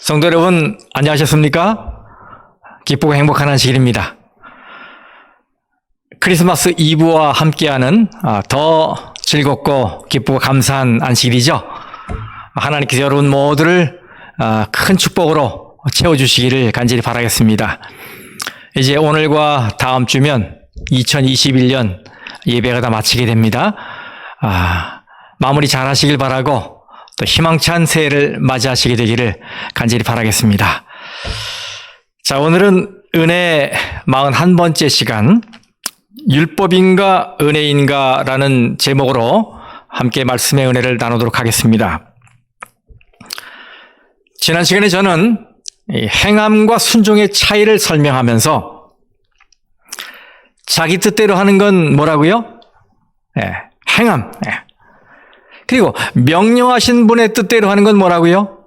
성도 여러분, 안녕하셨습니까? 기쁘고 행복한 안식일입니다. 크리스마스 이브와 함께하는 더 즐겁고 기쁘고 감사한 안식일이죠. 하나님께서 여러분 모두를 큰 축복으로 채워주시기를 간절히 바라겠습니다. 이제 오늘과 다음 주면 2021년 예배가 다 마치게 됩니다. 마무리 잘 하시길 바라고 또 희망찬 새해를 맞이하시게 되기를 간절히 바라겠습니다. 자, 오늘은 은혜 41번째 시간, 율법인가 은혜인가 라는 제목으로 함께 말씀의 은혜를 나누도록 하겠습니다. 지난 시간에 저는 행함과 순종의 차이를 설명하면서 자기 뜻대로 하는 건 뭐라고요? 행함. 그리고 명령하신 분의 뜻대로 하는 건 뭐라고요?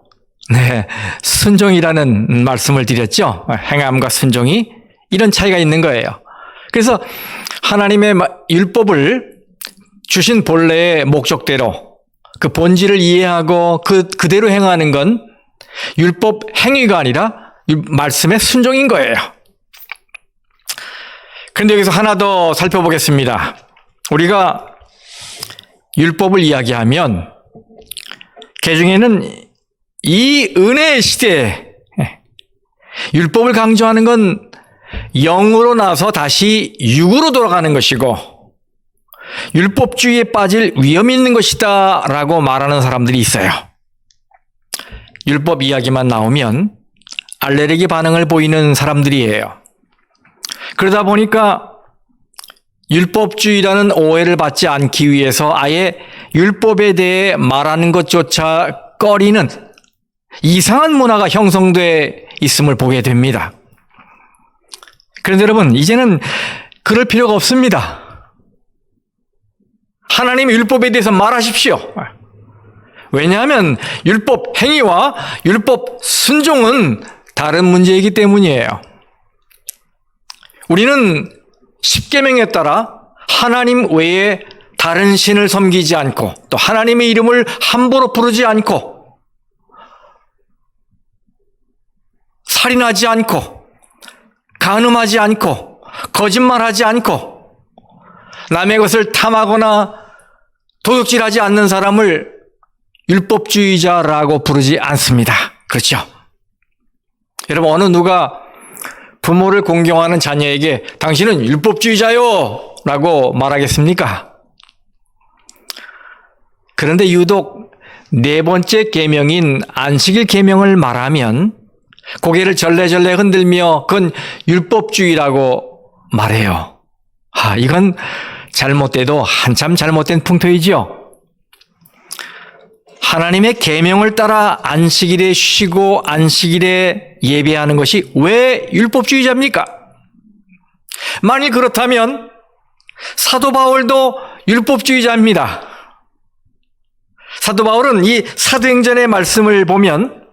순종이라는 말씀을 드렸죠. 행함과 순종이 이런 차이가 있는 거예요. 그래서 하나님의 율법을 주신 본래의 목적대로 그 본질을 이해하고 그대로 행하는 건 율법 행위가 아니라 말씀의 순종인 거예요. 그런데 여기서 하나 더 살펴보겠습니다. 우리가 율법을 이야기하면 개중에는 이 은혜의 시대에 율법을 강조하는 건 영으로 나서 다시 육으로 돌아가는 것이고 율법주의에 빠질 위험이 있는 것이다 라고 말하는 사람들이 있어요. 율법 이야기만 나오면 알레르기 반응을 보이는 사람들이에요. 그러다 보니까 율법주의라는 오해를 받지 않기 위해서 아예 율법에 대해 말하는 것조차 꺼리는 이상한 문화가 형성돼 있음을 보게 됩니다. 그런데 여러분, 이제는 그럴 필요가 없습니다. 하나님의 율법에 대해서 말하십시오. 왜냐하면 율법 행위와 율법 순종은 다른 문제이기 때문이에요. 우리는 십계명에 따라 하나님 외에 다른 신을 섬기지 않고 또 하나님의 이름을 함부로 부르지 않고 살인하지 않고 간음하지 않고 거짓말하지 않고 남의 것을 탐하거나 도둑질하지 않는 사람을 율법주의자라고 부르지 않습니다. 그렇죠? 여러분, 어느 누가 부모를 공경하는 자녀에게 당신은 율법주의자요 라고 말하겠습니까? 그런데 유독 네 번째 계명인 안식일 계명을 말하면 고개를 절레절레 흔들며 그건 율법주의라고 말해요. 이건 잘못돼도 한참 잘못된 풍토이죠. 하나님의 계명을 따라 안식일에 쉬고 안식일에 예배하는 것이 왜 율법주의자입니까? 만일 그렇다면 사도 바울도 율법주의자입니다. 사도 바울은 이 사도행전의 말씀을 보면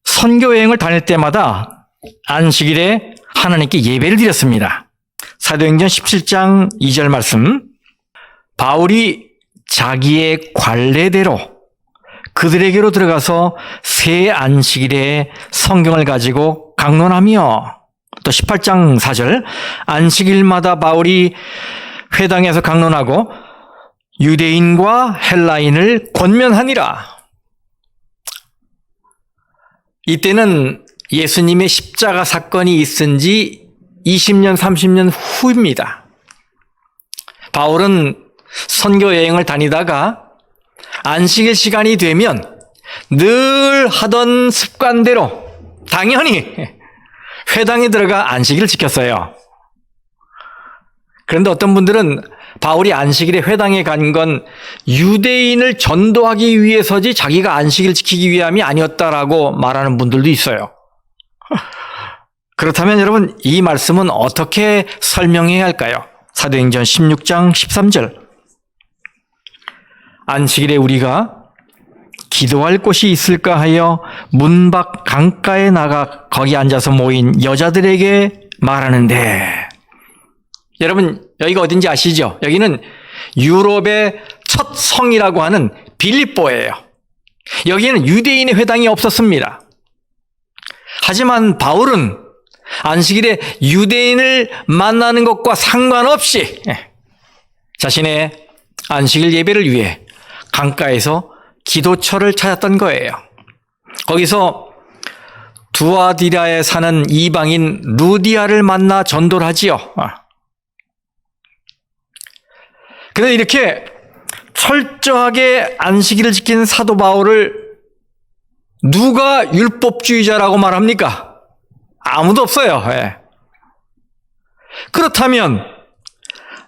선교 여행을 다닐 때마다 안식일에 하나님께 예배를 드렸습니다. 사도행전 17장 2절 말씀, 바울이 자기의 관례대로 그들에게로 들어가서 새 안식일에 성경을 가지고 강론하며, 또 18장 4절, 안식일마다 바울이 회당에서 강론하고 유대인과 헬라인을 권면하니라. 이때는 예수님의 십자가 사건이 있은 지 20년, 30년 후입니다. 바울은 선교 여행을 다니다가 안식일 시간이 되면 늘 하던 습관대로 당연히 회당에 들어가 안식일을 지켰어요. 그런데 어떤 분들은 바울이 안식일에 회당에 간 건 유대인을 전도하기 위해서지 자기가 안식일 지키기 위함이 아니었다라고 말하는 분들도 있어요. 그렇다면 여러분, 이 말씀은 어떻게 설명해야 할까요? 사도행전 16장 13절, 안식일에 우리가 기도할 곳이 있을까 하여 문 밖 강가에 나가 거기 앉아서 모인 여자들에게 말하는데, 여러분 여기가 어딘지 아시죠? 여기는 유럽의 첫 성이라고 하는 빌립보예요. 여기에는 유대인의 회당이 없었습니다. 하지만 바울은 안식일에 유대인을 만나는 것과 상관없이 자신의 안식일 예배를 위해 강가에서 기도처를 찾았던 거예요. 거기서 두아디라에 사는 이방인 루디아를 만나 전도를 하지요. 그런데 이렇게 철저하게 안식일을 지킨 사도 바울을 누가 율법주의자라고 말합니까? 아무도 없어요. 그렇다면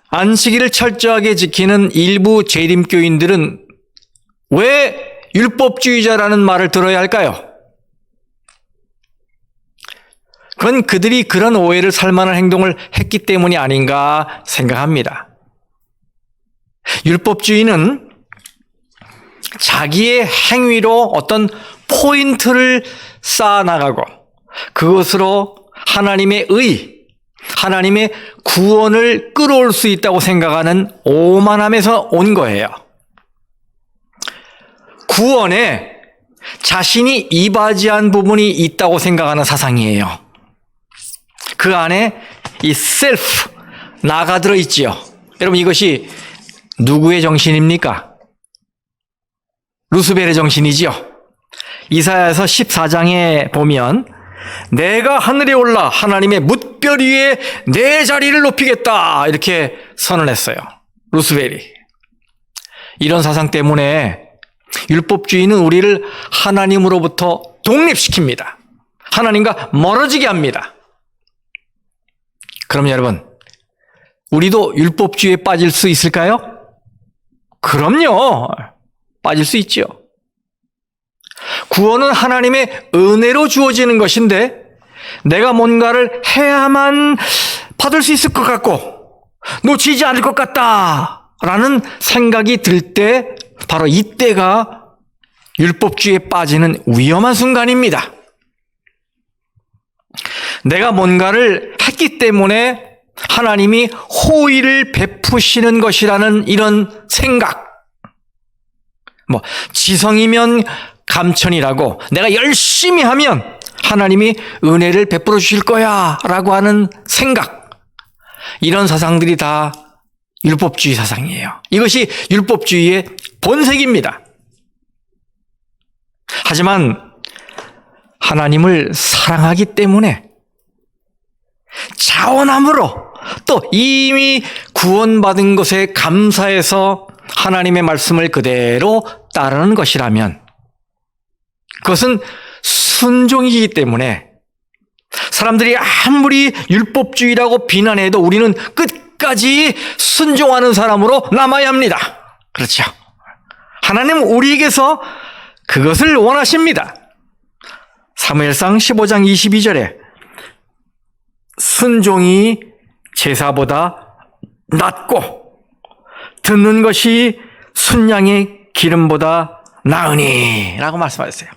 안식일을 철저하게 지키는 일부 재림교인들은 왜 율법주의자라는 말을 들어야 할까요? 그건 그들이 그런 오해를 살 만한 행동을 했기 때문이 아닌가 생각합니다. 율법주의는 자기의 행위로 어떤 포인트를 쌓아나가고 그것으로 하나님의 하나님의 구원을 끌어올 수 있다고 생각하는 오만함에서 온 거예요. 구원에 자신이 이바지한 부분이 있다고 생각하는 사상이에요. 그 안에 이 셀프, 나가 들어있지요. 여러분, 이것이 누구의 정신입니까? 루스벨의 정신이지요. 이사야서 14장에 보면 내가 하늘에 올라 하나님의 뭇별 위에 내 자리를 높이겠다 이렇게 선언했어요. 루스벨이. 이런 사상 때문에 율법주의는 우리를 하나님으로부터 독립시킵니다. 하나님과 멀어지게 합니다. 그럼 여러분, 우리도 율법주의에 빠질 수 있을까요? 그럼요. 빠질 수 있죠. 구원은 하나님의 은혜로 주어지는 것인데 내가 뭔가를 해야만 받을 수 있을 것 같고 놓치지 않을 것 같다라는 생각이 들 때 바로 이때가 율법주의에 빠지는 위험한 순간입니다. 내가 뭔가를 했기 때문에 하나님이 호의를 베푸시는 것이라는 이런 생각. 지성이면 감천이라고 내가 열심히 하면 하나님이 은혜를 베풀어 주실 거야 라고 하는 생각. 이런 사상들이 다 율법주의 사상이에요. 이것이 율법주의의 본색입니다. 하지만 하나님을 사랑하기 때문에 자원함으로 또 이미 구원받은 것에 감사해서 하나님의 말씀을 그대로 따르는 것이라면 그것은 순종이기 때문에 사람들이 아무리 율법주의라고 비난해도 우리는 끝까지 순종하는 사람으로 남아야 합니다. 그렇죠? 하나님은 우리에게서 그것을 원하십니다. 사무엘상 15장 22절에 순종이 제사보다 낫고 듣는 것이 순양의 기름보다 나으니 라고 말씀하셨어요.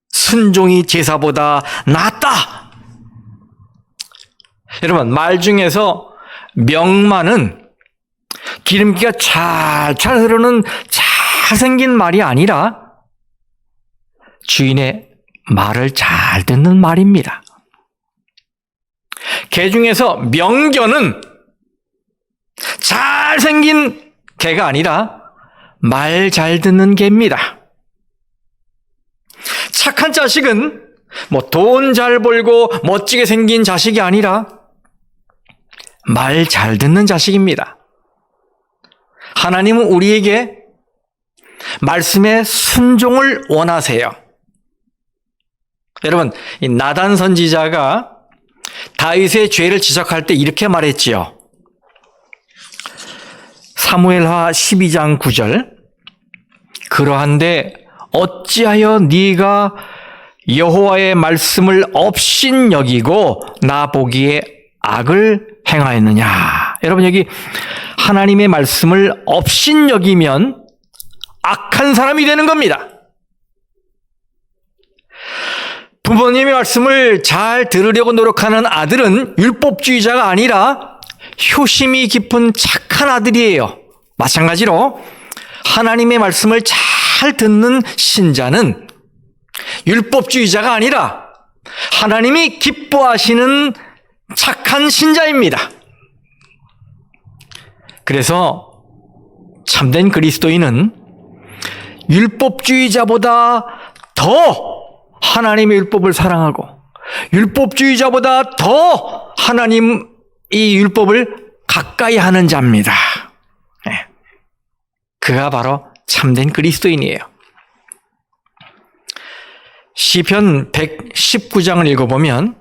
순종이 제사보다 낫다. 여러분, 말 중에서 명마는 기름기가 찰찰 흐르는 잘생긴 말이 아니라 주인의 말을 잘 듣는 말입니다. 개 중에서 명견은 잘생긴 개가 아니라 말 잘 듣는 개입니다. 착한 자식은 돈 잘 벌고 멋지게 생긴 자식이 아니라 말 잘 듣는 자식입니다. 하나님은 우리에게 말씀의 순종을 원하세요. 여러분, 이 나단 선지자가 다윗의 죄를 지적할 때 이렇게 말했지요. 사무엘하 12장 9절 그러한데 어찌하여 네가 여호와의 말씀을 업신여기고 나 보기에 악을 행하였느냐. 여러분, 여기 하나님의 말씀을 업신여기면 악한 사람이 되는 겁니다. 부모님의 말씀을 잘 들으려고 노력하는 아들은 율법주의자가 아니라 효심이 깊은 착한 아들이에요. 마찬가지로 하나님의 말씀을 잘 듣는 신자는 율법주의자가 아니라 하나님이 기뻐하시는 착한 신자입니다. 그래서 참된 그리스도인은 율법주의자보다 더 하나님의 율법을 사랑하고 율법주의자보다 더 하나님의 율법을 가까이 하는 자입니다. 그가 바로 참된 그리스도인이에요. 시편 119장을 읽어보면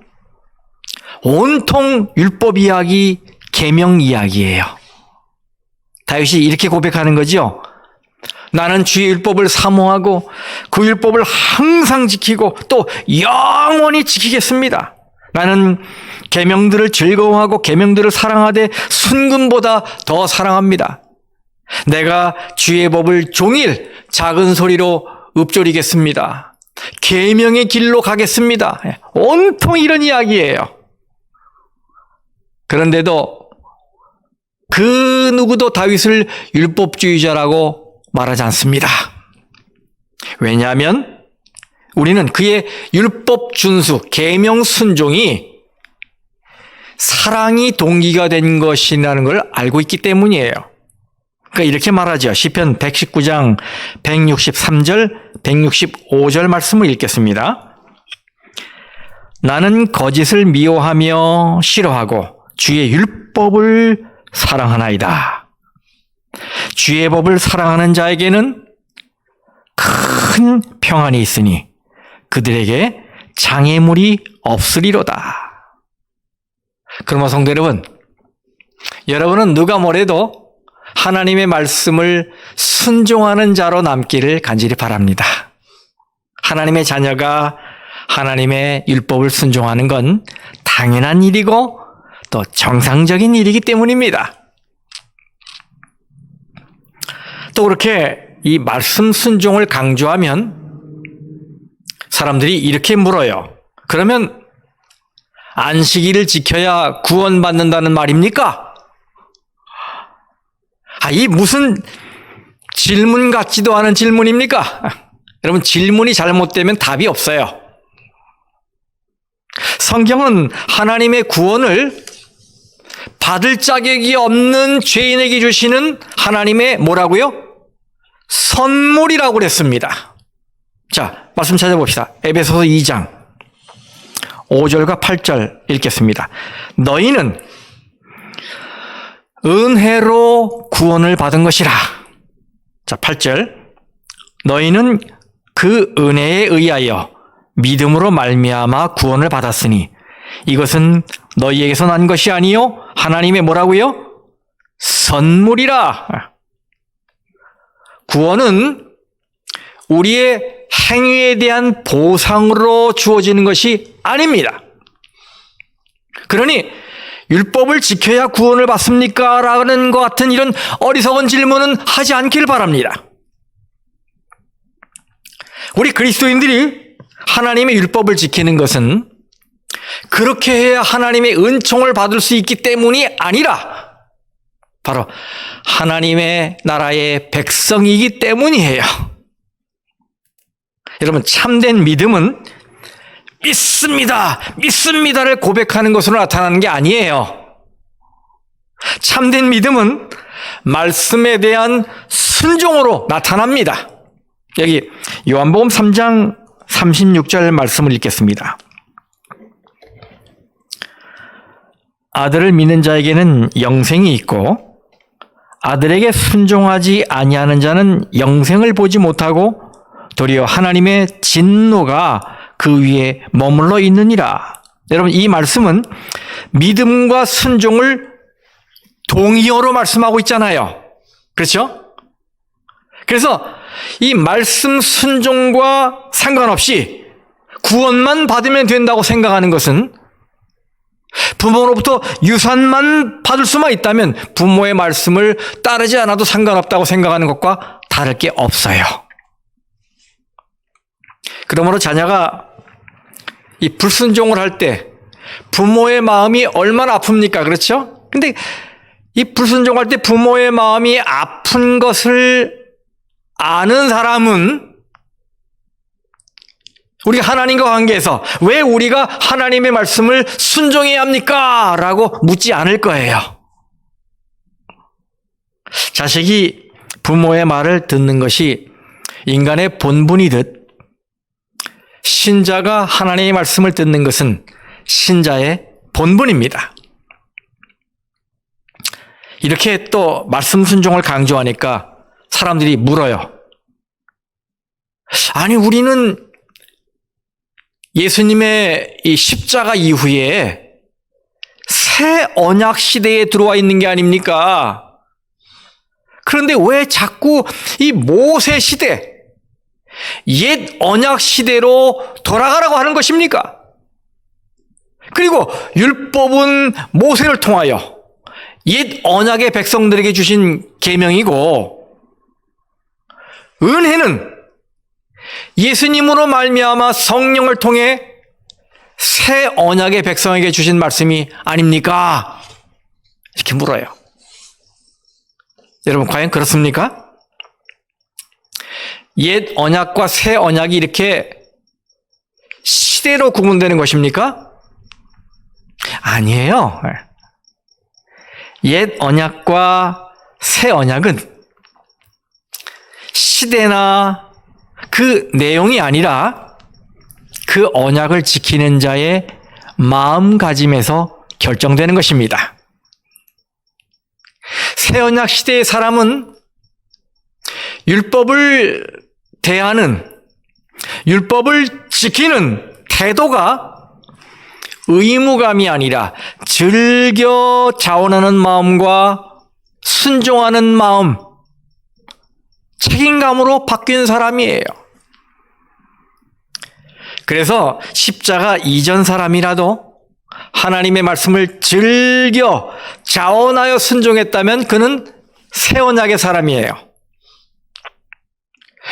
온통 율법 이야기, 계명 이야기예요. 다윗이 이렇게 고백하는 거죠. 나는 주의 율법을 사모하고 그 율법을 항상 지키고 또 영원히 지키겠습니다. 나는 계명들을 즐거워하고 계명들을 사랑하되 순금보다 더 사랑합니다. 내가 주의 법을 종일 작은 소리로 읊조리겠습니다. 계명의 길로 가겠습니다. 온통 이런 이야기예요. 그런데도 그 누구도 다윗을 율법주의자라고 말하지 않습니다. 왜냐하면 우리는 그의 율법 준수, 계명 순종이 사랑이 동기가 된 것이라는 걸 알고 있기 때문이에요. 그러니까 이렇게 말하죠. 시편 119장 163절, 165절 말씀을 읽겠습니다. 나는 거짓을 미워하며 싫어하고 주의 율법을 사랑하나이다. 주의 법을 사랑하는 자에게는 큰 평안이 있으니 그들에게 장애물이 없으리로다. 그러면 성도 여러분, 여러분은 누가 뭐래도 하나님의 말씀을 순종하는 자로 남기를 간절히 바랍니다. 하나님의 자녀가 하나님의 율법을 순종하는 건 당연한 일이고 또 정상적인 일이기 때문입니다. 또 그렇게 이 말씀 순종을 강조하면 사람들이 이렇게 물어요. 그러면 안식일을 지켜야 구원받는다는 말입니까? 이 무슨 질문 같지도 않은 질문입니까? 여러분, 질문이 잘못되면 답이 없어요. 성경은 하나님의 구원을 받을 자격이 없는 죄인에게 주시는 하나님의 뭐라고요? 선물이라고 그랬습니다. 자, 말씀 찾아봅시다. 에베소서 2장 5절과 8절 읽겠습니다. 너희는 은혜로 구원을 받은 것이라. 자, 8절. 너희는 그 은혜에 의하여 믿음으로 말미암아 구원을 받았으니 이것은 너희에게서 난 것이 아니요 하나님의 뭐라고요? 선물이라. 구원은 우리의 행위에 대한 보상으로 주어지는 것이 아닙니다. 그러니 율법을 지켜야 구원을 받습니까? 라는 것 같은 이런 어리석은 질문은 하지 않기를 바랍니다. 우리 그리스도인들이 하나님의 율법을 지키는 것은 그렇게 해야 하나님의 은총을 받을 수 있기 때문이 아니라 바로 하나님의 나라의 백성이기 때문이에요. 여러분, 참된 믿음은 믿습니다를 고백하는 것으로 나타나는 게 아니에요. 참된 믿음은 말씀에 대한 순종으로 나타납니다. 여기 요한복음 3장 36절 말씀을 읽겠습니다. 아들을 믿는 자에게는 영생이 있고 아들에게 순종하지 아니하는 자는 영생을 보지 못하고 도리어 하나님의 진노가 그 위에 머물러 있느니라. 여러분, 이 말씀은 믿음과 순종을 동의어로 말씀하고 있잖아요. 그렇죠? 그래서 이 말씀 순종과 상관없이 구원만 받으면 된다고 생각하는 것은 부모로부터 유산만 받을 수만 있다면 부모의 말씀을 따르지 않아도 상관없다고 생각하는 것과 다를 게 없어요. 그러므로 자녀가 이 불순종을 할 때 부모의 마음이 얼마나 아픕니까? 그렇죠? 근데 이 불순종할 때 부모의 마음이 아픈 것을 아는 사람은 우리가 하나님과 관계에서 왜 우리가 하나님의 말씀을 순종해야 합니까? 라고 묻지 않을 거예요. 자식이 부모의 말을 듣는 것이 인간의 본분이듯 신자가 하나님의 말씀을 듣는 것은 신자의 본분입니다. 이렇게 또 말씀 순종을 강조하니까 사람들이 물어요. 아니, 우리는 예수님의 이 십자가 이후에 새 언약 시대에 들어와 있는 게 아닙니까? 그런데 왜 자꾸 이 모세 시대, 옛 언약 시대로 돌아가라고 하는 것입니까? 그리고 율법은 모세를 통하여 옛 언약의 백성들에게 주신 계명이고, 은혜는 예수님으로 말미암아 성령을 통해 새 언약의 백성에게 주신 말씀이 아닙니까? 이렇게 물어요. 여러분, 과연 그렇습니까? 옛 언약과 새 언약이 이렇게 시대로 구분되는 것입니까? 아니에요. 옛 언약과 새 언약은 시대나 그 내용이 아니라 그 언약을 지키는 자의 마음가짐에서 결정되는 것입니다. 새 언약 시대의 사람은 율법을 대하는, 율법을 지키는 태도가 의무감이 아니라 즐겨 자원하는 마음과 순종하는 마음, 책임감으로 바뀐 사람이에요. 그래서 십자가 이전 사람이라도 하나님의 말씀을 즐겨 자원하여 순종했다면 그는 새 언약의 사람이에요.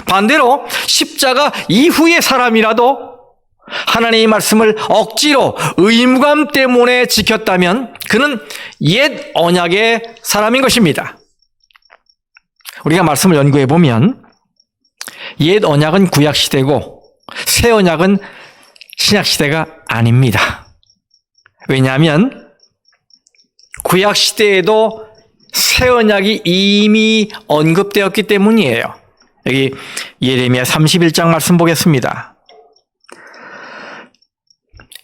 반대로 십자가 이후의 사람이라도 하나님의 말씀을 억지로 의무감 때문에 지켰다면 그는 옛 언약의 사람인 것입니다. 우리가 말씀을 연구해 보면 옛 언약은 구약 시대고 새 언약은 신약 시대가 아닙니다. 왜냐하면 구약 시대에도 새 언약이 이미 언급되었기 때문이에요. 여기 예레미야 31장 말씀 보겠습니다.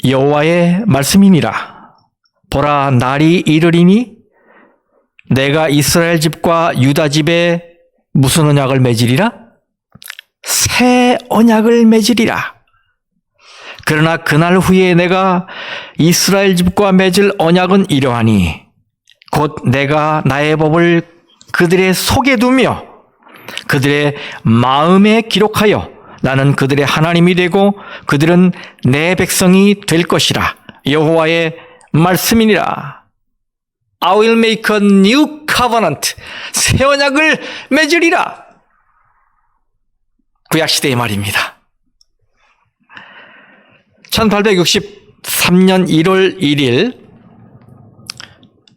여호와의 말씀이니라. 보라, 날이 이르리니 내가 이스라엘 집과 유다 집에 무슨 언약을 맺으리라? 새 언약을 맺으리라. 그러나 그날 후에 내가 이스라엘 집과 맺을 언약은 이러하니 곧 내가 나의 법을 그들의 속에 두며 그들의 마음에 기록하여 나는 그들의 하나님이 되고 그들은 내 백성이 될 것이라. 여호와의 말씀이니라. I will make a new covenant. 새 언약을 맺으리라. 구약시대의 말입니다. 1863년 1월 1일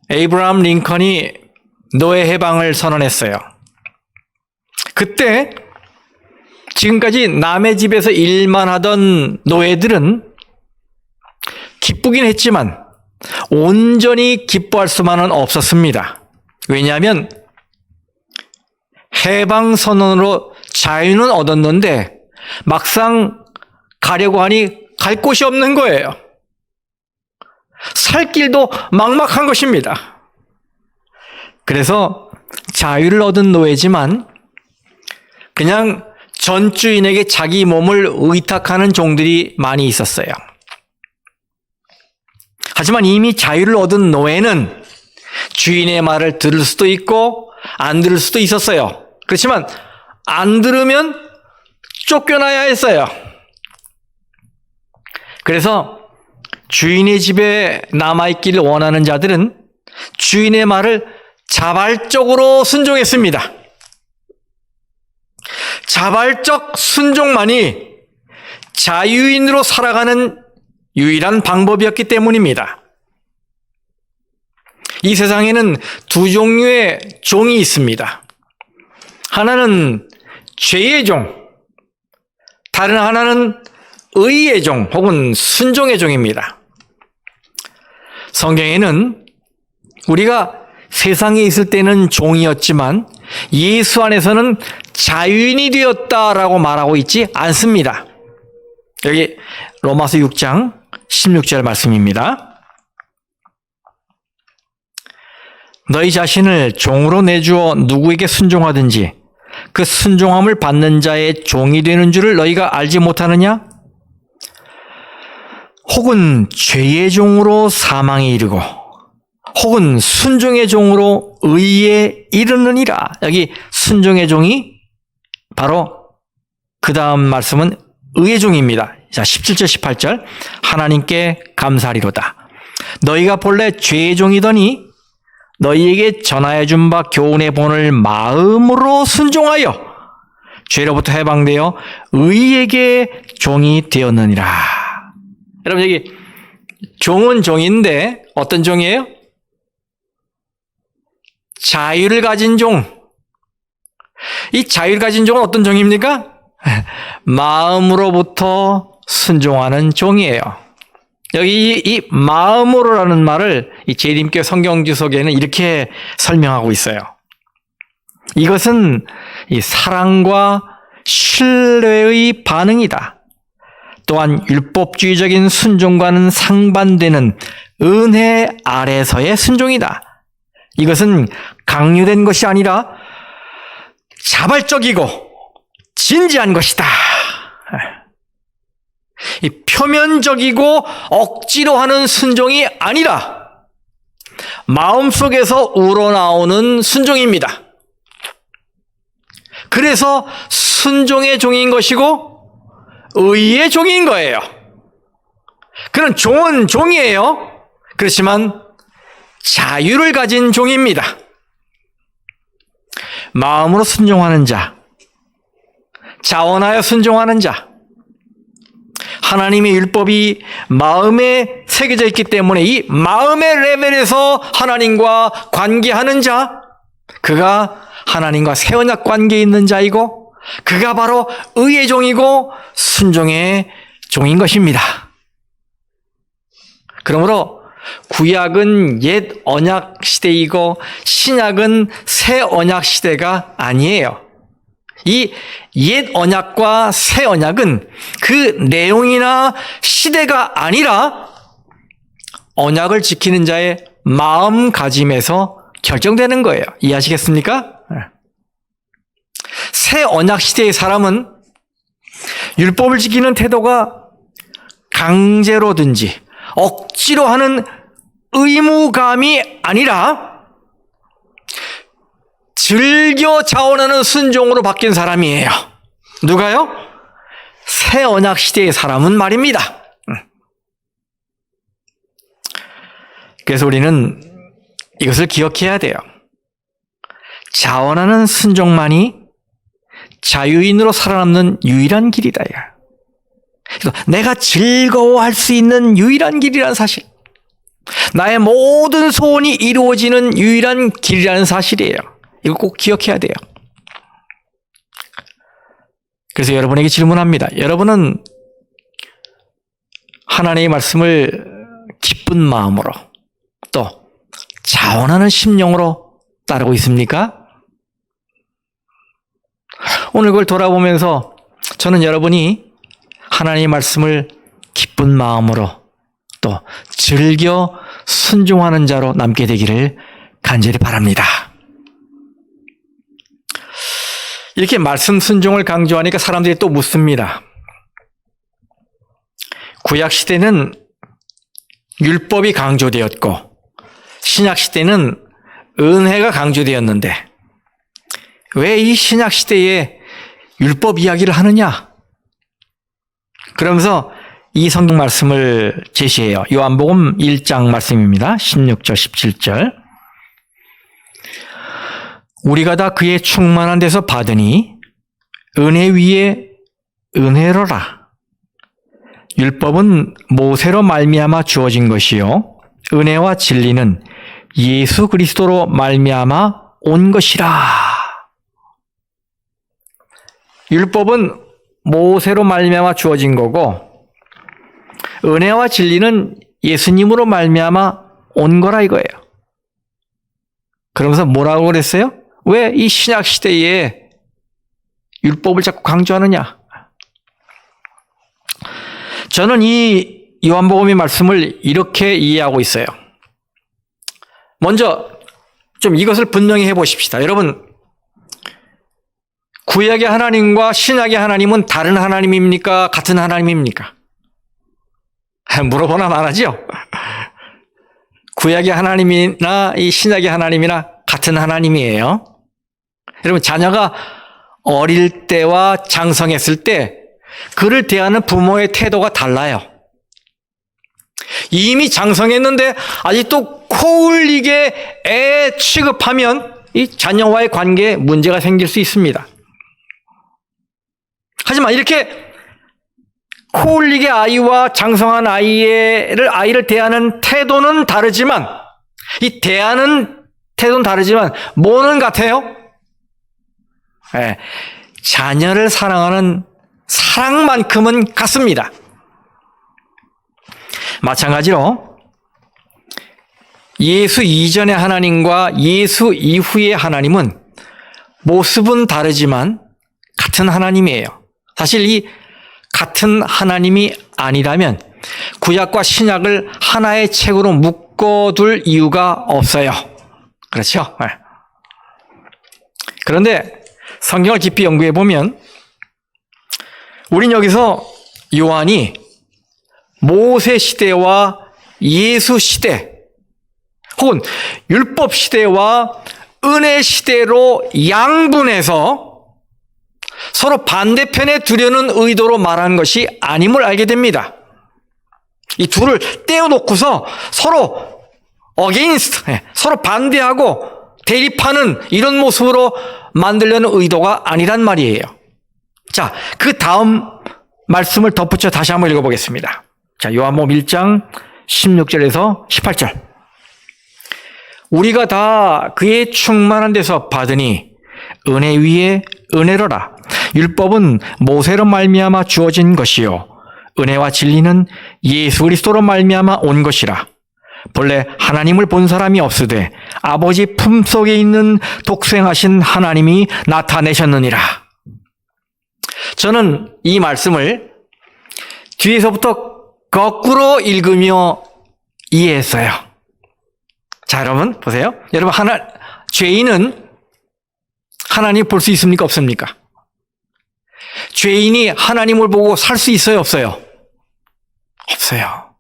에이브라함 링컨이 노예 해방을 선언했어요. 그때 지금까지 남의 집에서 일만 하던 노예들은 기쁘긴 했지만 온전히 기뻐할 수만은 없었습니다. 왜냐하면 해방 선언으로 자유는 얻었는데 막상 가려고 하니 갈 곳이 없는 거예요. 살 길도 막막한 것입니다. 그래서 자유를 얻은 노예지만 그냥 전 주인에게 자기 몸을 의탁하는 종들이 많이 있었어요. 하지만 이미 자유를 얻은 노예는 주인의 말을 들을 수도 있고 안 들을 수도 있었어요. 그렇지만 안 들으면 쫓겨나야 했어요. 그래서 주인의 집에 남아있기를 원하는 자들은 주인의 말을 자발적으로 순종했습니다. 자발적 순종만이 자유인으로 살아가는 유일한 방법이었기 때문입니다. 이 세상에는 두 종류의 종이 있습니다. 하나는 죄의 종, 다른 하나는 의의 종 혹은 순종의 종입니다. 성경에는 우리가 세상에 있을 때는 종이었지만 예수 안에서는 자유인이 되었다라고 말하고 있지 않습니다. 여기 로마서 6장 16절 말씀입니다. 너희 자신을 종으로 내주어 누구에게 순종하든지 그 순종함을 받는 자의 종이 되는 줄을 너희가 알지 못하느냐? 혹은 죄의 종으로 사망에 이르고 혹은 순종의 종으로 의에 이르느니라. 여기 순종의 종이 바로 그 다음 말씀은 의의 종입니다. 자, 17절 18절 하나님께 감사하리로다. 너희가 본래 죄의 종이더니 너희에게 전하여 준 바 교훈의 본을 마음으로 순종하여 죄로부터 해방되어 의에게 종이 되었느니라. 여러분, 여기 종은 종인데 어떤 종이에요? 자유를 가진 종. 이 자유를 가진 종은 어떤 종입니까? 마음으로부터 순종하는 종이에요. 여기 이 마음으로라는 말을 이 재림교 성경주 속에는 이렇게 설명하고 있어요. 이것은 이 사랑과 신뢰의 반응이다. 또한 율법주의적인 순종과는 상반되는 은혜 아래서의 순종이다. 이것은 강요된 것이 아니라 자발적이고 진지한 것이다. 이 표면적이고 억지로 하는 순종이 아니라 마음속에서 우러나오는 순종입니다. 그래서 순종의 종인 것이고 의의 종인 거예요. 그는 종은 종이에요. 그렇지만 자유를 가진 종입니다. 마음으로 순종하는 자, 자원하여 순종하는 자, 하나님의 율법이 마음에 새겨져 있기 때문에 이 마음의 레벨에서 하나님과 관계하는 자, 그가 하나님과 새 언약 관계에 있는 자이고 그가 바로 의의 종이고 순종의 종인 것입니다. 그러므로 구약은 옛 언약 시대이고 신약은 새 언약 시대가 아니에요. 이 옛 언약과 새 언약은 그 내용이나 시대가 아니라 언약을 지키는 자의 마음가짐에서 결정되는 거예요. 이해하시겠습니까? 새 언약 시대의 사람은 율법을 지키는 태도가 강제로든지 억지로 하는 의무감이 아니라 즐겨 자원하는 순종으로 바뀐 사람이에요. 누가요? 새 언약 시대의 사람은 말입니다. 그래서 우리는 이것을 기억해야 돼요. 자원하는 순종만이 자유인으로 살아남는 유일한 길이다. 내가 즐거워할 수 있는 유일한 길이라는 사실, 나의 모든 소원이 이루어지는 유일한 길이라는 사실이에요. 이거 꼭 기억해야 돼요. 그래서 여러분에게 질문합니다. 여러분은 하나님의 말씀을 기쁜 마음으로 또 자원하는 심령으로 따르고 있습니까? 오늘 그걸 돌아보면서 저는 여러분이 하나님의 말씀을 기쁜 마음으로 또 즐겨 순종하는 자로 남게 되기를 간절히 바랍니다. 이렇게 말씀 순종을 강조하니까 사람들이 또 묻습니다. 구약 시대는 율법이 강조되었고 신약 시대는 은혜가 강조되었는데 왜 이 신약 시대에 율법 이야기를 하느냐? 그러면서 이 성경 말씀을 제시해요. 요한복음 1장 말씀입니다. 16절, 17절. 우리가 다 그의 충만한 데서 받으니 은혜 위에 은혜로라. 율법은 모세로 말미암아 주어진 것이요 은혜와 진리는 예수 그리스도로 말미암아 온 것이라. 율법은 모세로 말미암아 주어진 거고 은혜와 진리는 예수님으로 말미암아 온 거라 이거예요. 그러면서 뭐라고 그랬어요? 왜 이 신약 시대에 율법을 자꾸 강조하느냐? 저는 이 요한복음의 말씀을 이렇게 이해하고 있어요. 먼저 좀 이것을 분명히 해보십시다. 여러분, 구약의 하나님과 신약의 하나님은 다른 하나님입니까? 같은 하나님입니까? 물어보나 말하죠. 구약의 하나님이나 이 신약의 하나님이나 같은 하나님이에요. 여러분, 자녀가 어릴 때와 장성했을 때 그를 대하는 부모의 태도가 달라요. 이미 장성했는데 아직도 코 흘리게 애 취급하면 이 자녀와의 관계에 문제가 생길 수 있습니다. 하지만 이렇게 코 흘리게 아이와 장성한 아이를 대하는 태도는 다르지만, 이 대하는 태도는 다르지만 뭐는 같아요? 네, 자녀를 사랑하는 사랑만큼은 같습니다. 마찬가지로 예수 이전의 하나님과 예수 이후의 하나님은 모습은 다르지만 같은 하나님이에요. 사실 이 같은 하나님이 아니라면 구약과 신약을 하나의 책으로 묶어둘 이유가 없어요. 그렇죠? 그런데 성경을 깊이 연구해 보면 우린 여기서 요한이 모세 시대와 예수 시대 혹은 율법 시대와 은혜 시대로 양분해서 서로 반대편에 두려는 의도로 말하는 것이 아님을 알게 됩니다. 이 둘을 떼어놓고서 서로 against, 서로 반대하고 대립하는 이런 모습으로 만들려는 의도가 아니란 말이에요. 자, 그 다음 말씀을 덧붙여 다시 한번 읽어보겠습니다. 자, 요한복음 1장 16절에서 18절. 우리가 다 그의 충만한 데서 받으니 은혜 위에 은혜로라. 율법은 모세로 말미암아 주어진 것이요 은혜와 진리는 예수 그리스도로 말미암아 온 것이라. 본래 하나님을 본 사람이 없으되 아버지 품속에 있는 독생하신 하나님이 나타내셨느니라. 저는 이 말씀을 뒤에서부터 거꾸로 읽으며 이해했어요. 자, 여러분 보세요. 여러분, 죄인은 하나님 볼 수 있습니까? 없습니까? 죄인이 하나님을 보고 살 수 있어요? 없어요? 없어요.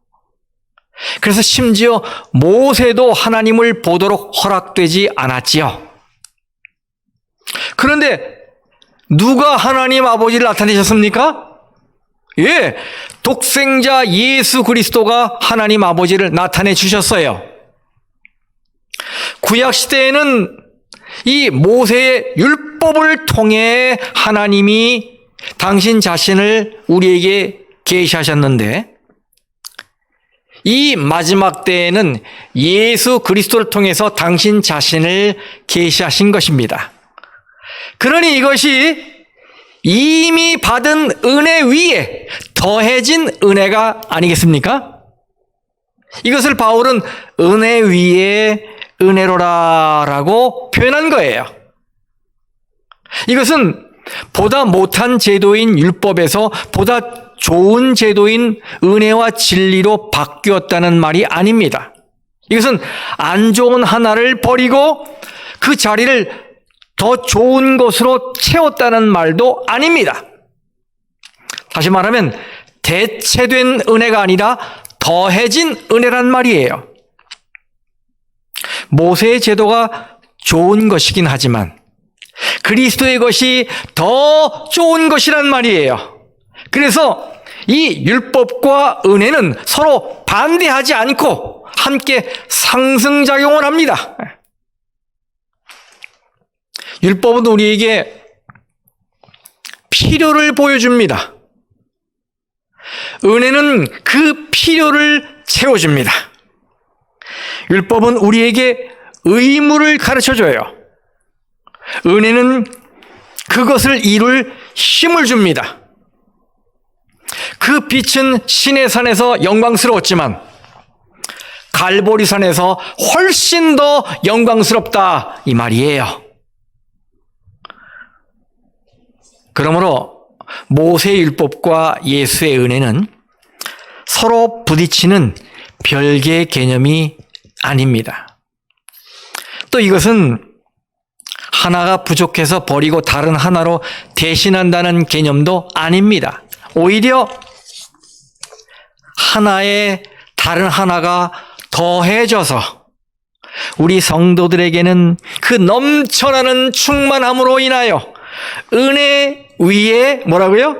그래서 심지어 모세도 하나님을 보도록 허락되지 않았지요. 그런데 누가 하나님 아버지를 나타내셨습니까? 예, 독생자 예수 그리스도가 하나님 아버지를 나타내 주셨어요. 구약 시대에는 이 모세의 율법을 통해 하나님이 당신 자신을 우리에게 계시하셨는데, 이 마지막 때에는 예수 그리스도를 통해서 당신 자신을 계시하신 것입니다. 그러니 이것이 이미 받은 은혜 위에 더해진 은혜가 아니겠습니까? 이것을 바울은 은혜 위에 은혜로라라고 표현한 거예요. 이것은 보다 못한 제도인 율법에서 보다 좋은 제도인 은혜와 진리로 바뀌었다는 말이 아닙니다. 이것은 안 좋은 하나를 버리고 그 자리를 더 좋은 것으로 채웠다는 말도 아닙니다. 다시 말하면 대체된 은혜가 아니라 더해진 은혜란 말이에요. 모세의 제도가 좋은 것이긴 하지만 그리스도의 것이 더 좋은 것이란 말이에요. 그래서 이 율법과 은혜는 서로 반대하지 않고 함께 상승작용을 합니다. 율법은 우리에게 필요를 보여줍니다. 은혜는 그 필요를 채워줍니다. 율법은 우리에게 의무를 가르쳐줘요. 은혜는 그것을 이룰 힘을 줍니다. 그 빛은 시내산에서 영광스러웠지만 갈보리산에서 훨씬 더 영광스럽다 이 말이에요. 그러므로 모세의 율법과 예수의 은혜는 서로 부딪히는 별개의 개념이 아닙니다. 또 이것은 하나가 부족해서 버리고 다른 하나로 대신한다는 개념도 아닙니다. 오히려 하나에 다른 하나가 더해져서 우리 성도들에게는 그 넘쳐나는 충만함으로 인하여 은혜 위에 뭐라고요?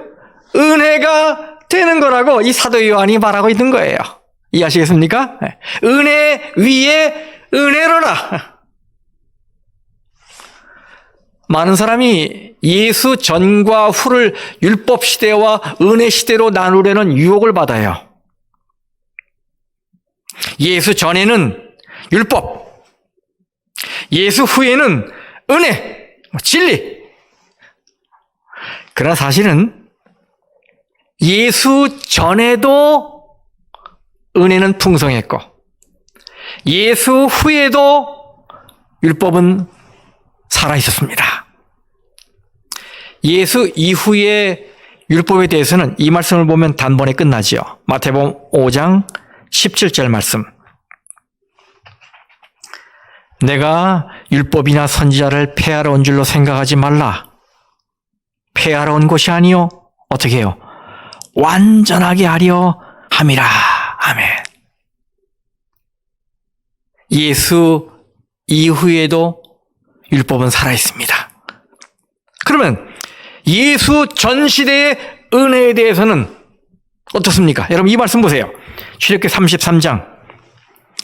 은혜가 되는 거라고 이 사도 요한이 말하고 있는 거예요. 이해하시겠습니까? 은혜 위에 은혜로라. 많은 사람이 예수 전과 후를 율법 시대와 은혜 시대로 나누려는 유혹을 받아요. 예수 전에는 율법, 예수 후에는 은혜, 진리. 그러나 사실은 예수 전에도 은혜는 풍성했고 예수 후에도 율법은 살아있었습니다. 예수 이후의 율법에 대해서는 이 말씀을 보면 단번에 끝나지요. 마태복음 5장 17절 말씀. 내가 율법이나 선지자를 폐하러 온 줄로 생각하지 말라. 폐하러 온 것이 아니요. 어떻게 해요? 완전하게 하려 함이라. 아멘. 예수 이후에도 율법은 살아있습니다. 그러면 예수 전 시대의 은혜에 대해서는 어떻습니까? 여러분 이 말씀 보세요. 출애굽기 33장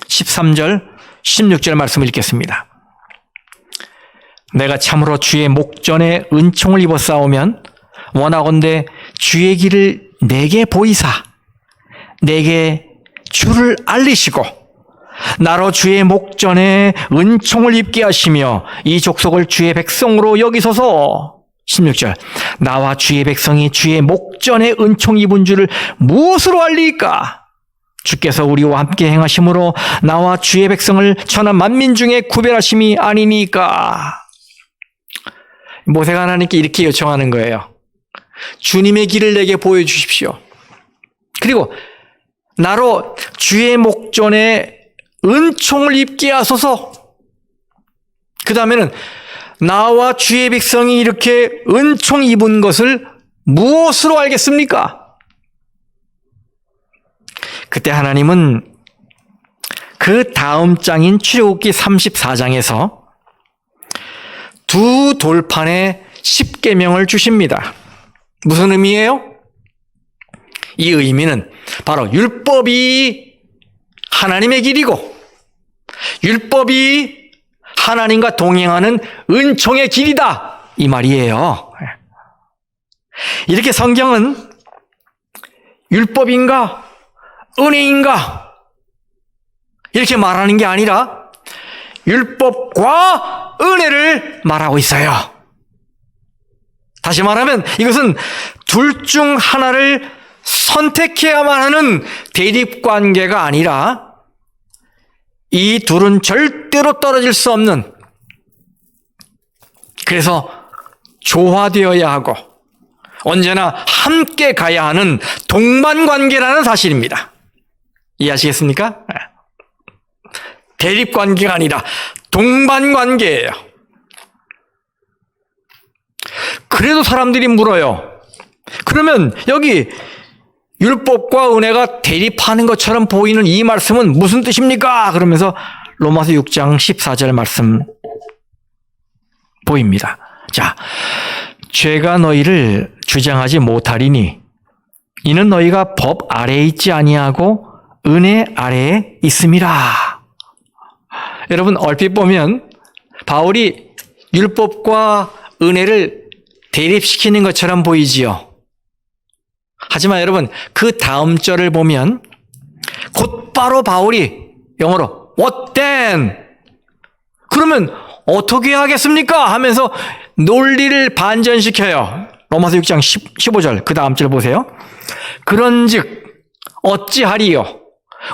13절 16절 말씀을 읽겠습니다. 내가 참으로 주의 목전에 은총을 입어 싸우면 원하건대 주의 길을 내게 보이사 내게 주를 알리시고 나로 주의 목전에 은총을 입게 하시며 이 족속을 주의 백성으로 여기소서. 16절 나와 주의 백성이 주의 목전에 은총 입은 줄을 무엇으로 알리까? 주께서 우리와 함께 행하심으로 나와 주의 백성을 천하 만민 중에 구별하심이 아니니까. 모세가 하나님께 이렇게 요청하는 거예요. 주님의 길을 내게 보여주십시오. 그리고 나로 주의 목전에 은총을 입게 하소서. 그 다음에는 나와 주의 백성이 이렇게 은총 입은 것을 무엇으로 알겠습니까? 그때 하나님은 그 다음 장인 출애굽기 34장에서 두 돌판에 십계명을 주십니다. 무슨 의미예요? 이 의미는 바로 율법이 하나님의 길이고 율법이 하나님과 동행하는 은총의 길이다 이 말이에요. 이렇게 성경은 율법인가 은혜인가 이렇게 말하는 게 아니라 율법과 은혜를 말하고 있어요. 다시 말하면 이것은 둘 중 하나를 선택해야만 하는 대립관계가 아니라 이 둘은 절대로 떨어질 수 없는, 그래서 조화되어야 하고 언제나 함께 가야 하는 동반관계라는 사실입니다. 이해하시겠습니까? 대립관계가 아니라 동반관계예요. 그래도 사람들이 물어요. 그러면 여기 율법과 은혜가 대립하는 것처럼 보이는 이 말씀은 무슨 뜻입니까? 그러면서 로마서 6장 14절 말씀 보입니다. 자, 죄가 너희를 주장하지 못하리니 이는 너희가 법 아래에 있지 아니하고 은혜 아래에 있음이라. 여러분 얼핏 보면 바울이 율법과 은혜를 대립시키는 것처럼 보이지요. 하지만 여러분 그 다음 절을 보면 곧바로 바울이 영어로 What then? 그러면 어떻게 하겠습니까? 하면서 논리를 반전시켜요. 로마서 6장 15절 그 다음 절 보세요. 그런즉 어찌하리요?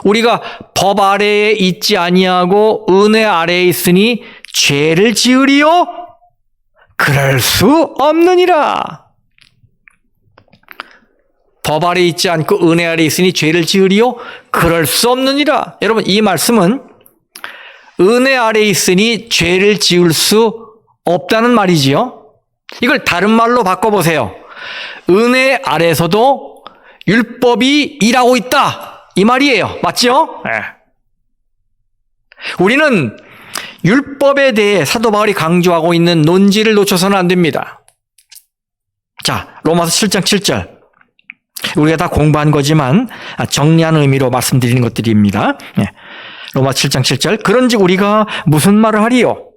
우리가 법 아래에 있지 아니하고 은혜 아래에 있으니 죄를 지으리요? 그럴 수 없느니라. 법 아래에 있지 않고 은혜 아래에 있으니 죄를 지으리요? 그럴 수 없느니라. 여러분, 이 말씀은 은혜 아래에 있으니 죄를 지을 수 없다는 말이지요. 이걸 다른 말로 바꿔보세요. 은혜 아래에서도 율법이 일하고 있다. 이 말이에요. 맞죠? 네. 우리는 율법에 대해 사도 바울이 강조하고 있는 논지를 놓쳐서는 안 됩니다. 자, 로마서 7장 7절. 우리가 다 공부한 거지만 정리하는 의미로 말씀드리는 것들입니다. 네. 로마서 7장 7절. 그런즉 우리가 무슨 말을 하리요?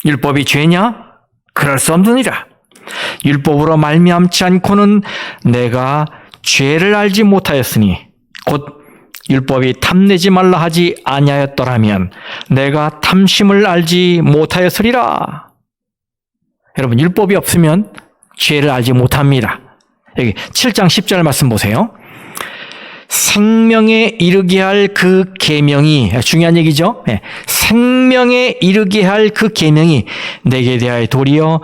율법이 죄냐? 그럴 수 없느니라. 율법으로 말미암지 않고는 내가 죄를 알지 못하였으니 곧 율법이 탐내지 말라 하지 아니하였더라면 내가 탐심을 알지 못하였으리라. 여러분, 율법이 없으면 죄를 알지 못합니다. 여기 7장 10절 말씀 보세요. 생명에 이르게 할 그 계명이, 중요한 얘기죠. 네. 생명에 이르게 할 그 계명이 내게 대하여 도리어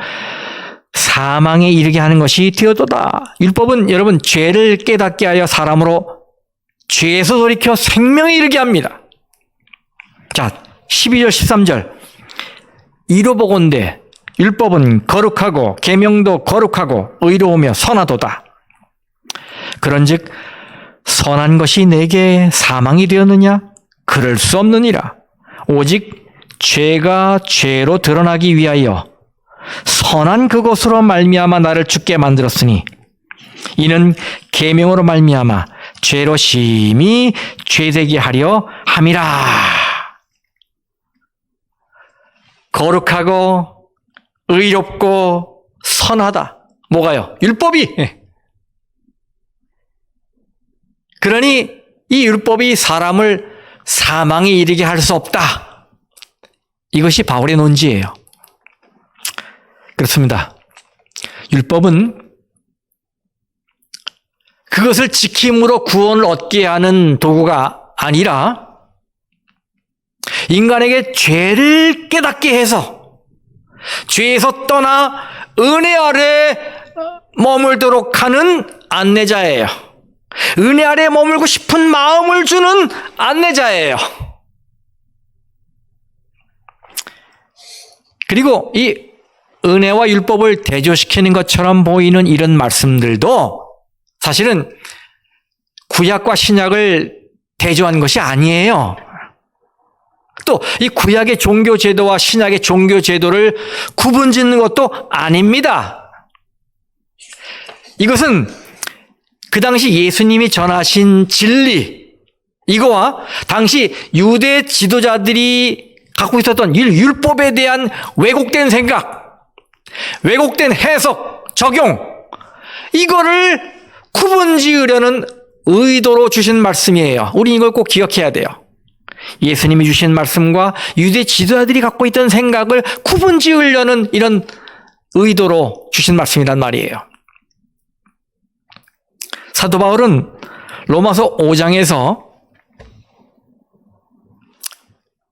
사망에 이르게 하는 것이 되어도다. 율법은 여러분 죄를 깨닫게 하여 사람으로 죄에서 돌이켜 생명에 이르게 합니다. 자, 12절 13절. 이로 보건대 율법은 거룩하고 계명도 거룩하고 의로우며 선하도다. 그런즉 선한 것이 내게 사망이 되었느냐? 그럴 수 없느니라. 오직 죄가 죄로 드러나기 위하여 선한 그것으로 말미암아 나를 죽게 만들었으니 이는 계명으로 말미암아 죄로 심히 죄되게 하려 함이라. 거룩하고 의롭고 선하다. 뭐가요? 율법이. 그러니 이 율법이 사람을 사망에 이르게 할 수 없다. 이것이 바울의 논지예요. 그렇습니다. 율법은 그것을 지킴으로 구원을 얻게 하는 도구가 아니라 인간에게 죄를 깨닫게 해서 죄에서 떠나 은혜 아래 머물도록 하는 안내자예요. 은혜 아래 머물고 싶은 마음을 주는 안내자예요. 그리고 이 은혜와 율법을 대조시키는 것처럼 보이는 이런 말씀들도 사실은 구약과 신약을 대조한 것이 아니에요. 또 이 구약의 종교 제도와 신약의 종교 제도를 구분 짓는 것도 아닙니다. 이것은 그 당시 예수님이 전하신 진리, 이거와 당시 유대 지도자들이 갖고 있었던 율법에 대한 왜곡된 생각, 왜곡된 해석, 적용, 이거를 구분 지으려는 의도로 주신 말씀이에요. 우리 이걸 꼭 기억해야 돼요. 예수님이 주신 말씀과 유대 지도자들이 갖고 있던 생각을 구분 지으려는 이런 의도로 주신 말씀이란 말이에요. 사도 바울은 로마서 5장에서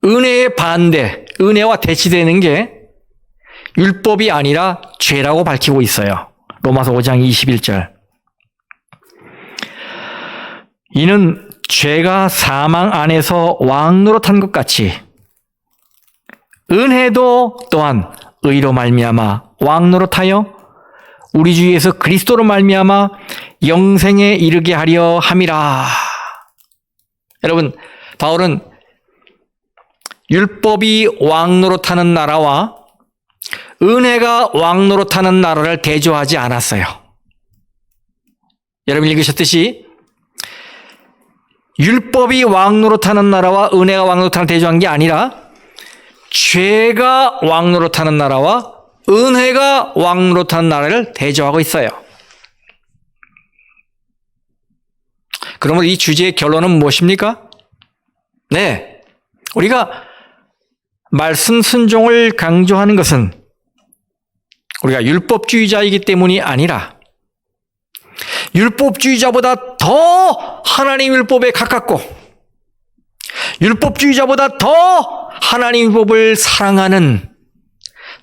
은혜의 반대, 은혜와 대치되는 게 율법이 아니라 죄라고 밝히고 있어요. 로마서 5장 21절. 이는 죄가 사망 안에서 왕노릇한 것 같이 은혜도 또한 의로 말미암아 왕노릇하여 우리 주 예수 그리스도로 말미암아 영생에 이르게 하려 함이라. 여러분, 바울은 율법이 왕노릇하는 나라와 은혜가 왕노릇하는 나라를 대조하지 않았어요. 여러분 읽으셨듯이 율법이 왕노릇하는 나라와 은혜가 왕노릇하는 대조한 게 아니라 죄가 왕노릇하는 나라와 은혜가 왕노릇하는 나라를 대조하고 있어요. 그러면 이 주제의 결론은 무엇입니까? 네, 우리가 말씀 순종을 강조하는 것은 우리가 율법주의자이기 때문이 아니라 율법주의자보다 더 하나님 율법에 가깝고 율법주의자보다 더 하나님 율법을 사랑하는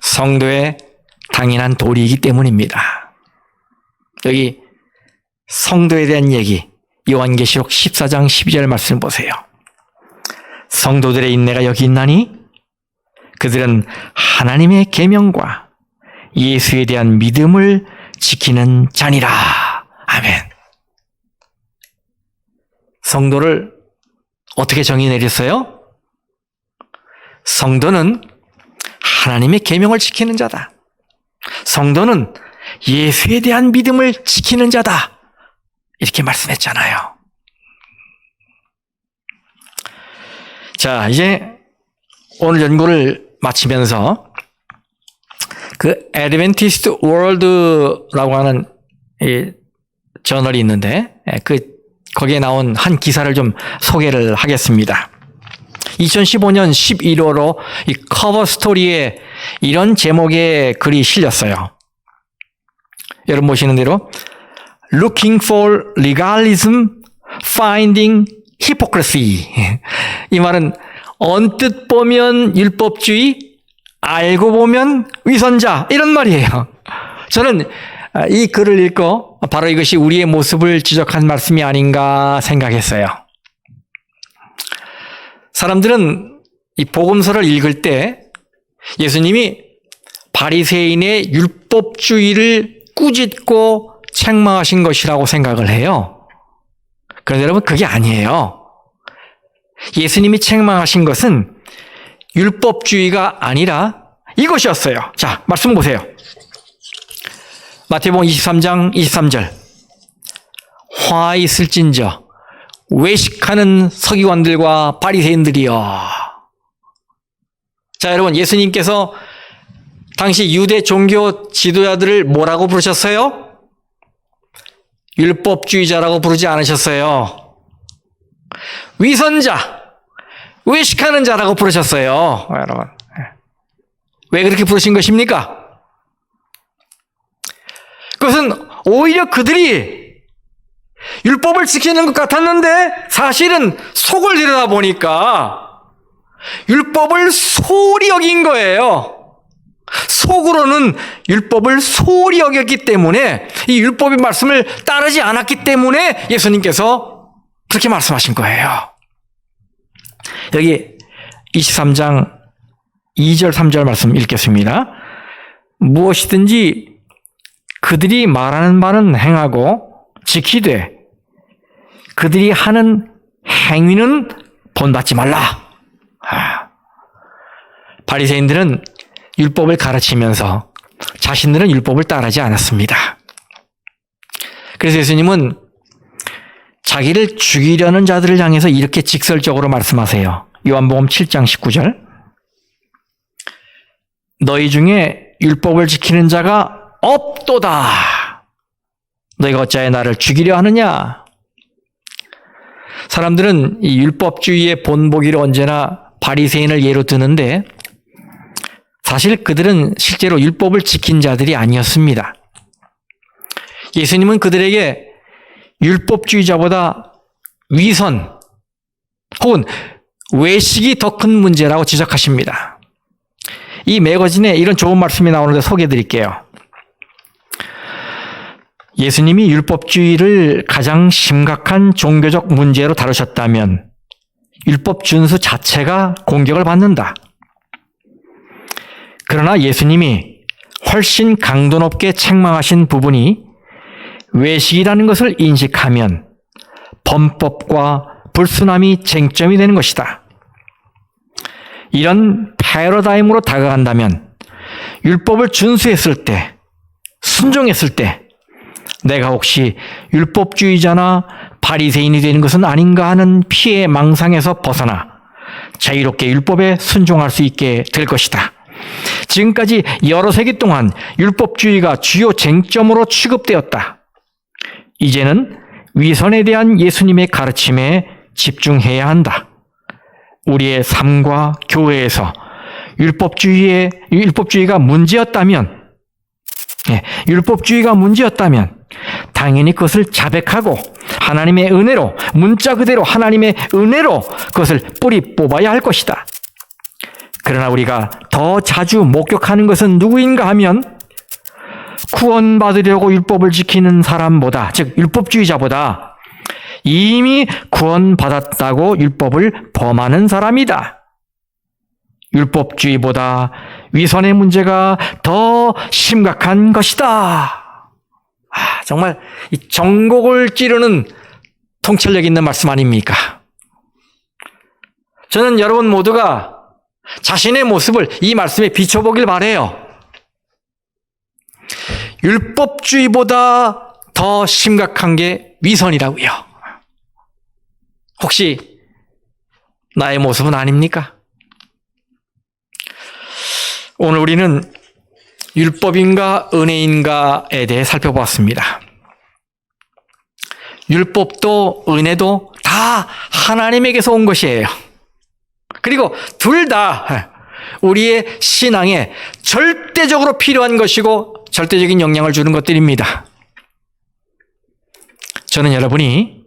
성도의 당연한 도리이기 때문입니다. 여기 성도에 대한 얘기, 요한계시록 14장 12절 말씀 보세요. 성도들의 인내가 여기 있나니 그들은 하나님의 계명과 예수에 대한 믿음을 지키는 자니라. 아멘. 성도를 어떻게 정의 내렸어요? 성도는 하나님의 계명을 지키는 자다. 성도는 예수에 대한 믿음을 지키는 자다. 이렇게 말씀했잖아요. 자, 이제 오늘 연구를 마치면서 그 애드벤티스트 월드라고 하는 이 저널이 있는데 거기에 나온 한 기사를 좀 소개를 하겠습니다. 2015년 11월로 이 커버 스토리에 이런 제목의 글이 실렸어요. 여러분 보시는 대로 Looking for legalism, finding hypocrisy. 이 말은 언뜻 보면 율법주의, 알고 보면 위선자, 이런 말이에요. 저는 이 글을 읽고 바로 이것이 우리의 모습을 지적한 말씀이 아닌가 생각했어요. 사람들은 이 복음서를 읽을 때 예수님이 바리새인의 율법주의를 꾸짖고 책망하신 것이라고 생각을 해요. 그런데 여러분, 그게 아니에요. 예수님이 책망하신 것은 율법주의가 아니라 이것이었어요. 자, 말씀 보세요. 마태복음 23장 23절. 화 있을진저 외식하는 서기관들과 바리새인들이여. 자, 여러분, 예수님께서 당시 유대 종교 지도자들을 뭐라고 부르셨어요? 율법주의자라고 부르지 않으셨어요. 위선자, 외식하는 자라고 부르셨어요. 여러분, 왜 그렇게 부르신 것입니까? 그것은 오히려 그들이 율법을 지키는 것 같았는데 사실은 속을 들여다보니까 율법을 소홀히 여긴 거예요. 속으로는 율법을 소홀히 여겼기 때문에 이 율법의 말씀을 따르지 않았기 때문에 예수님께서 그렇게 말씀하신 거예요. 여기 23장 2절 3절 말씀 읽겠습니다. 무엇이든지 그들이 말하는 바는 행하고 지키되 그들이 하는 행위는 본받지 말라. 바리새인들은 율법을 가르치면서 자신들은 율법을 따르지 않았습니다. 그래서 예수님은 자기를 죽이려는 자들을 향해서 이렇게 직설적으로 말씀하세요. 요한복음 7장 19절. 너희 중에 율법을 지키는 자가 없도다. 너희가 어찌하여 나를 죽이려 하느냐? 사람들은 이 율법주의의 본보기를 언제나 바리새인을 예로 드는데 사실 그들은 실제로 율법을 지킨 자들이 아니었습니다. 예수님은 그들에게 율법주의자보다 위선 혹은 외식이 더 큰 문제라고 지적하십니다. 이 매거진에 이런 좋은 말씀이 나오는데 소개해 드릴게요. 예수님이 율법주의를 가장 심각한 종교적 문제로 다루셨다면 율법 준수 자체가 공격을 받는다. 그러나 예수님이 훨씬 강도 높게 책망하신 부분이 외식이라는 것을 인식하면 범법과 불순함이 쟁점이 되는 것이다. 이런 패러다임으로 다가간다면 율법을 준수했을 때, 순종했을 때 내가 혹시 율법주의자나 바리새인이 되는 것은 아닌가 하는 피해 망상에서 벗어나 자유롭게 율법에 순종할 수 있게 될 것이다. 지금까지 여러 세기 동안 율법주의가 주요 쟁점으로 취급되었다. 이제는 위선에 대한 예수님의 가르침에 집중해야 한다. 우리의 삶과 교회에서 율법주의가 문제였다면 율법주의가 문제였다면 당연히 그것을 자백하고 하나님의 은혜로, 문자 그대로 하나님의 은혜로 그것을 뿌리 뽑아야 할 것이다. 그러나 우리가 더 자주 목격하는 것은 누구인가 하면 구원받으려고 율법을 지키는 사람보다, 즉 율법주의자보다 이미 구원받았다고 율법을 범하는 사람이다. 율법주의보다 위선의 문제가 더 심각한 것이다. 정말 이 전곡을 찌르는 통찰력 있는 말씀 아닙니까? 저는 여러분 모두가 자신의 모습을 이 말씀에 비춰보길 바라요. 율법주의보다 더 심각한 게 위선이라고요. 혹시 나의 모습은 아닙니까? 오늘 우리는 율법인가 은혜인가에 대해 살펴보았습니다. 율법도 은혜도 다 하나님에게서 온 것이에요. 그리고 둘 다 우리의 신앙에 절대적으로 필요한 것이고 절대적인 영향을 주는 것들입니다. 저는 여러분이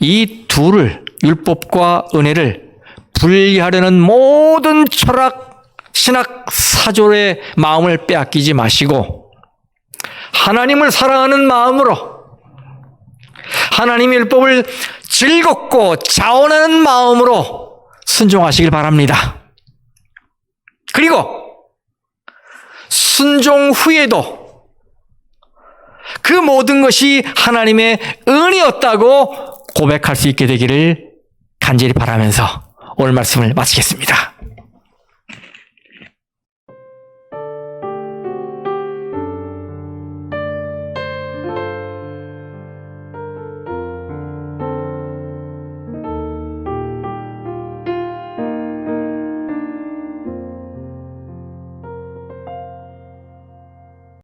이 둘을, 율법과 은혜를 분리하려는 모든 철학, 신학 사조의 마음을 빼앗기지 마시고 하나님을 사랑하는 마음으로, 하나님의 율법을 즐겁고 자원하는 마음으로 순종하시길 바랍니다. 그리고 순종 후에도 그 모든 것이 하나님의 은혜였다고 고백할 수 있게 되기를 간절히 바라면서 오늘 말씀을 마치겠습니다.